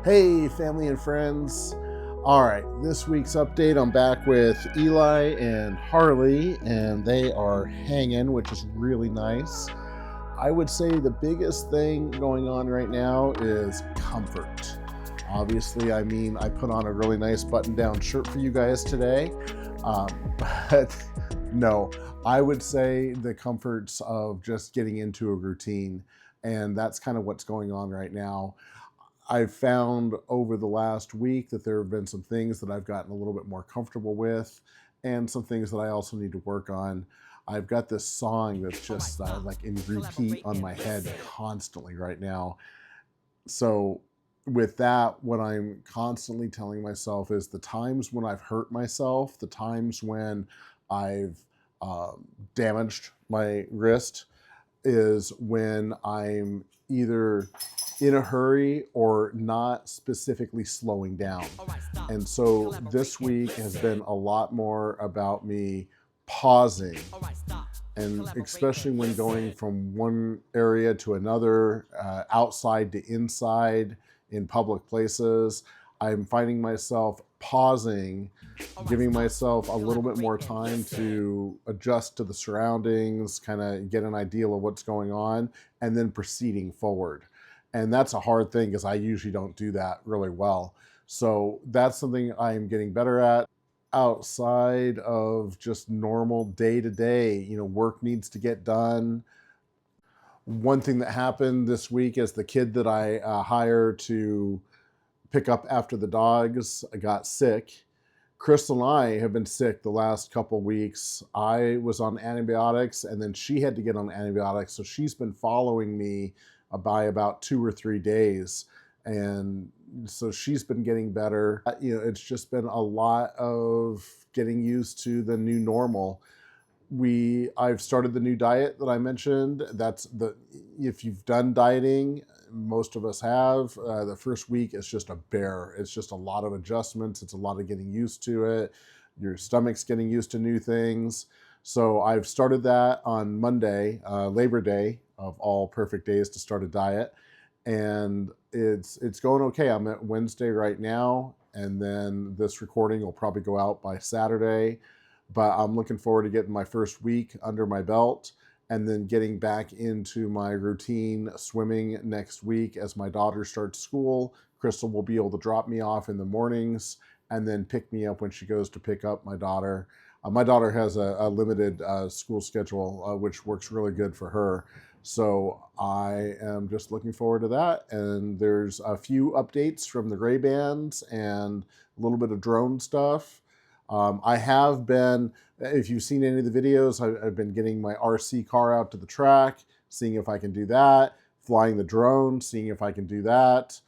Hey, family and friends. All right, this week's update, I'm back with Eli and Harley, and they are hanging, which is really nice. I would say the biggest thing going on right now is comfort. Obviously, I put on a really nice button down shirt for you guys today. But no, I would say the comforts of just getting into a routine. And that's kind of what's going on right now. I've found over the last week that there have been some things that I've gotten a little bit more comfortable with, and some things that I also need to work on. I've got this song that's just like in repeat on my head constantly right now. So, with that, what I'm constantly telling myself is the times when I've hurt myself, the times when I've damaged my wrist, is when I'm either in a hurry or not specifically slowing down. And so this week has been a lot more about me pausing, and especially when going from one area to another, outside to inside, in public places, I'm finding myself pausing, giving myself a little bit more time to adjust to the surroundings, kind of get an idea of what's going on, and then proceeding forward. And that's a hard thing because I usually don't do that really well. So that's something I'm getting better at. Outside of just normal day to day, work needs to get done. One thing that happened this week is the kid that I hire to pick up after the dogs got sick. Crystal and I have been sick the last couple weeks. I was on antibiotics, and then she had to get on antibiotics, so she's been following me by about 2 or 3 days, and so she's been getting better. It's just been a lot of getting used to the new normal. I've started the new diet that I mentioned. If you've done dieting, most of us have. The first week is just a bear. It's just a lot of adjustments. It's a lot of getting used to it. Your stomach's getting used to new things. So I've started that on Monday, Labor Day, of all perfect days to start a diet, and it's going okay. I'm at Wednesday right now, and then this recording will probably go out by Saturday. But I'm looking forward to getting my first week under my belt, and then getting back into my routine swimming next week as my daughter starts school. Crystal will be able to drop me off in the mornings and then pick me up when she goes to pick up my daughter. My daughter has a limited school schedule, which works really good for her. So I am just looking forward to that. And there's a few updates from the Gray Bands and a little bit of drone stuff. I have been, if you've seen any of the videos, I've been getting my RC car out to the track, seeing if I can do that, flying the drone, seeing if I can do that,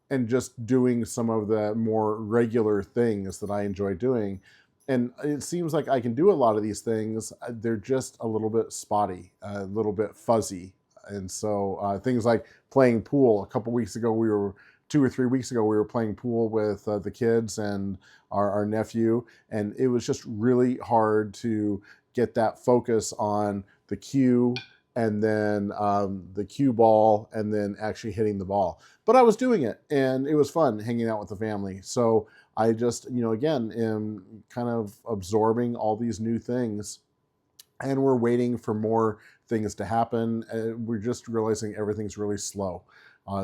and just doing some of the more regular things that I enjoy doing. And it seems like I can do a lot of these things. They're just a little bit spotty, a little bit fuzzy. And so things like playing pool. A couple weeks ago, 2 or 3 weeks ago, we were playing pool with the kids and our nephew, and it was just really hard to get that focus on the cue, and then the cue ball, and then actually hitting the ball. But I was doing it, and it was fun hanging out with the family. So I just, again, am kind of absorbing all these new things, and we're waiting for more things to happen. We're just realizing everything's really slow.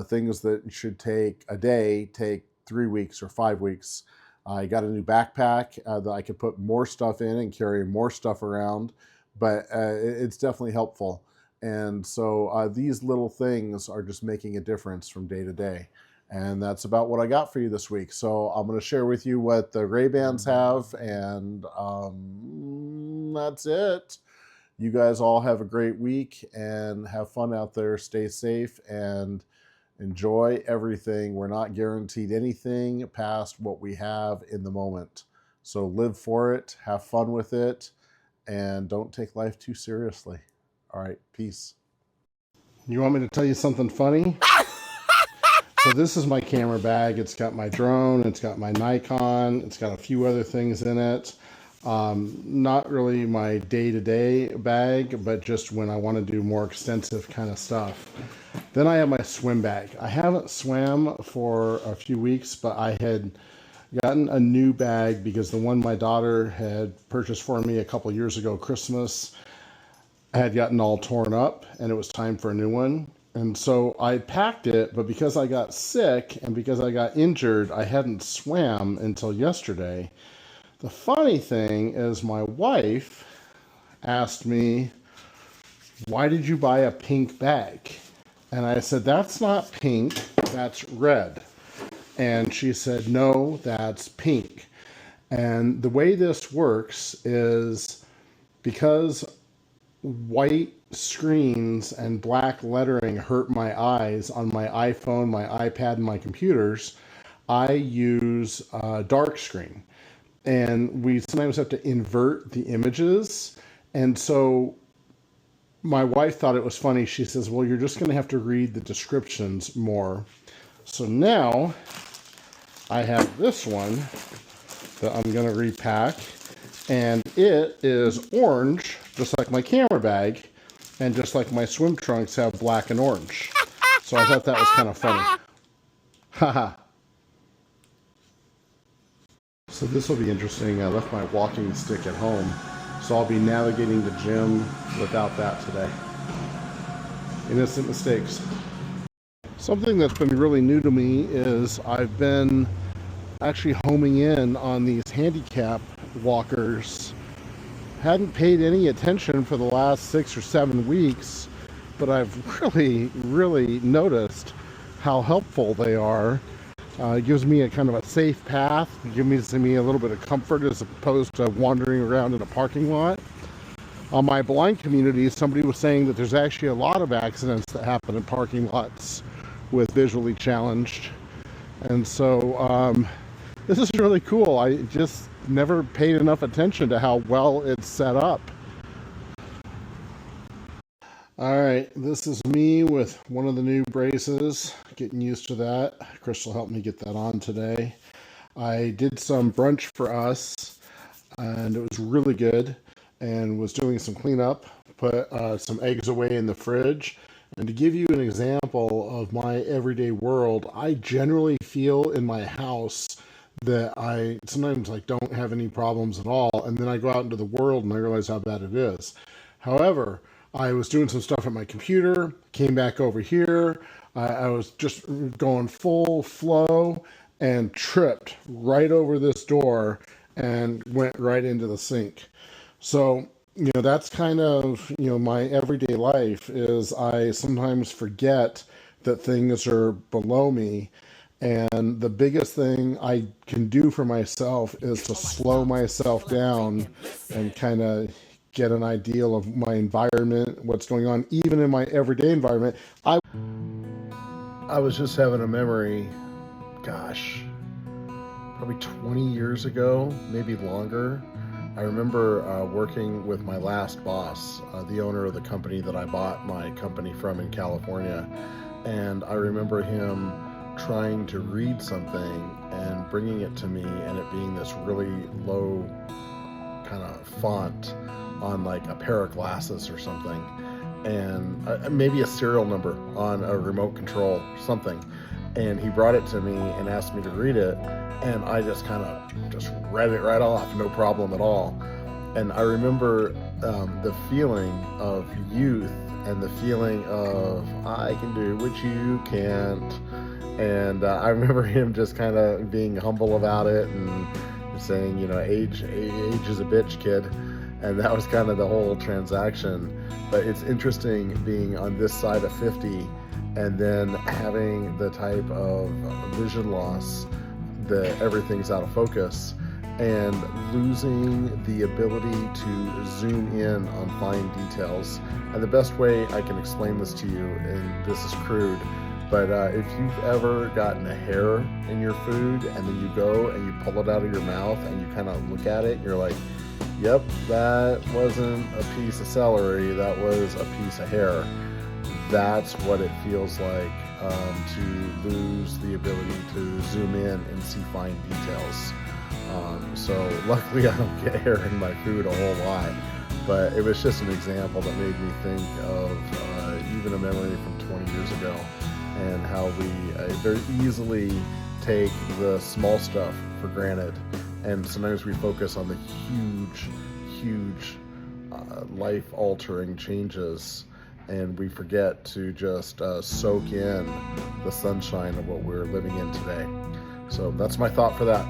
Things that should take a day take 3 weeks or 5 weeks. I got a new backpack that I could put more stuff in and carry more stuff around, but it's definitely helpful. And so these little things are just making a difference from day to day. And that's about what I got for you this week. So I'm going to share with you what the Ray Bans have, and that's it. You guys all have a great week and have fun out there. Stay safe and enjoy everything. We're not guaranteed anything past what we have in the moment. So live for it, have fun with it, and don't take life too seriously. All right, peace. You want me to tell you something funny? So this is my camera bag. It's got my drone, it's got my Nikon, it's got a few other things in it. Not really my day-to-day bag, but just when I want to do more extensive kind of stuff. Then I have my swim bag. I haven't swam for a few weeks, but I had gotten a new bag because the one my daughter had purchased for me a couple years ago, Christmas, had gotten all torn up and it was time for a new one. And so I packed it, but because I got sick and because I got injured, I hadn't swam until yesterday. The funny thing is my wife asked me, "Why did you buy a pink bag?" And I said, "That's not pink, that's red." And she said, "No, that's pink." And the way this works is because white screens and black lettering hurt my eyes on my iPhone, my iPad, and my computers, I use dark screen. And we sometimes have to invert the images. And so my wife thought it was funny. She says, "Well, you're just going to have to read the descriptions more." So now I have this one that I'm going to repack. And it is orange, just like my camera bag, and just like my swim trunks have black and orange. So I thought that was kind of funny. Haha. So this will be interesting. I left my walking stick at home, so I'll be navigating the gym without that today. Innocent mistakes. Something that's been really new to me is I've been actually homing in on these handicap walkers. Hadn't paid any attention for the last 6 or 7 weeks, but I've really noticed how helpful they are. It gives me a kind of a safe path. It gives me a little bit of comfort as opposed to wandering around in a parking lot. On my blind community, somebody was saying that there's actually a lot of accidents that happen in parking lots with visually challenged. And so this is really cool. I just never paid enough attention to how well it's set up. All right, this is me with one of the new braces, getting used to that. Crystal helped me get that on today. I did some brunch for us, and it was really good, and was doing some cleanup, put some eggs away in the fridge. And to give you an example of my everyday world, I generally feel in my house that I sometimes don't have any problems at all, and then I go out into the world and I realize how bad it is. However, I was doing some stuff at my computer, came back over here, I was just going full flow and tripped right over this door and went right into the sink. So, that's kind of, my everyday life is I sometimes forget that things are below me. And the biggest thing I can do for myself is to slow myself down and kind of get an idea of my environment, what's going on, even in my everyday environment. I was just having a memory, gosh, probably 20 years ago, maybe longer. I remember working with my last boss, the owner of the company that I bought my company from in California. And I remember him trying to read something and bringing it to me, and it being this really low kind of font on a pair of glasses or something, and maybe a serial number on a remote control, something. And he brought it to me and asked me to read it, and I just kind of read it right off, no problem at all. And I remember the feeling of youth and the feeling of I can do what you can't. And I remember him just kind of being humble about it and saying, age is a bitch, kid. And that was kind of the whole transaction. But it's interesting being on this side of 50 and then having the type of vision loss that everything's out of focus and losing the ability to zoom in on fine details. And the best way I can explain this to you, and this is crude, but if you've ever gotten a hair in your food and then you go and you pull it out of your mouth and you kind of look at it and you're like, yep, that wasn't a piece of celery, that was a piece of hair. That's what it feels like to lose the ability to zoom in and see fine details. So luckily I don't get hair in my food a whole lot, but it was just an example that made me think of even a memory from 20 years ago, and how we very easily take the small stuff for granted, and sometimes we focus on the huge life-altering changes, and we forget to just soak in the sunshine of what we're living in today. So that's my thought for that.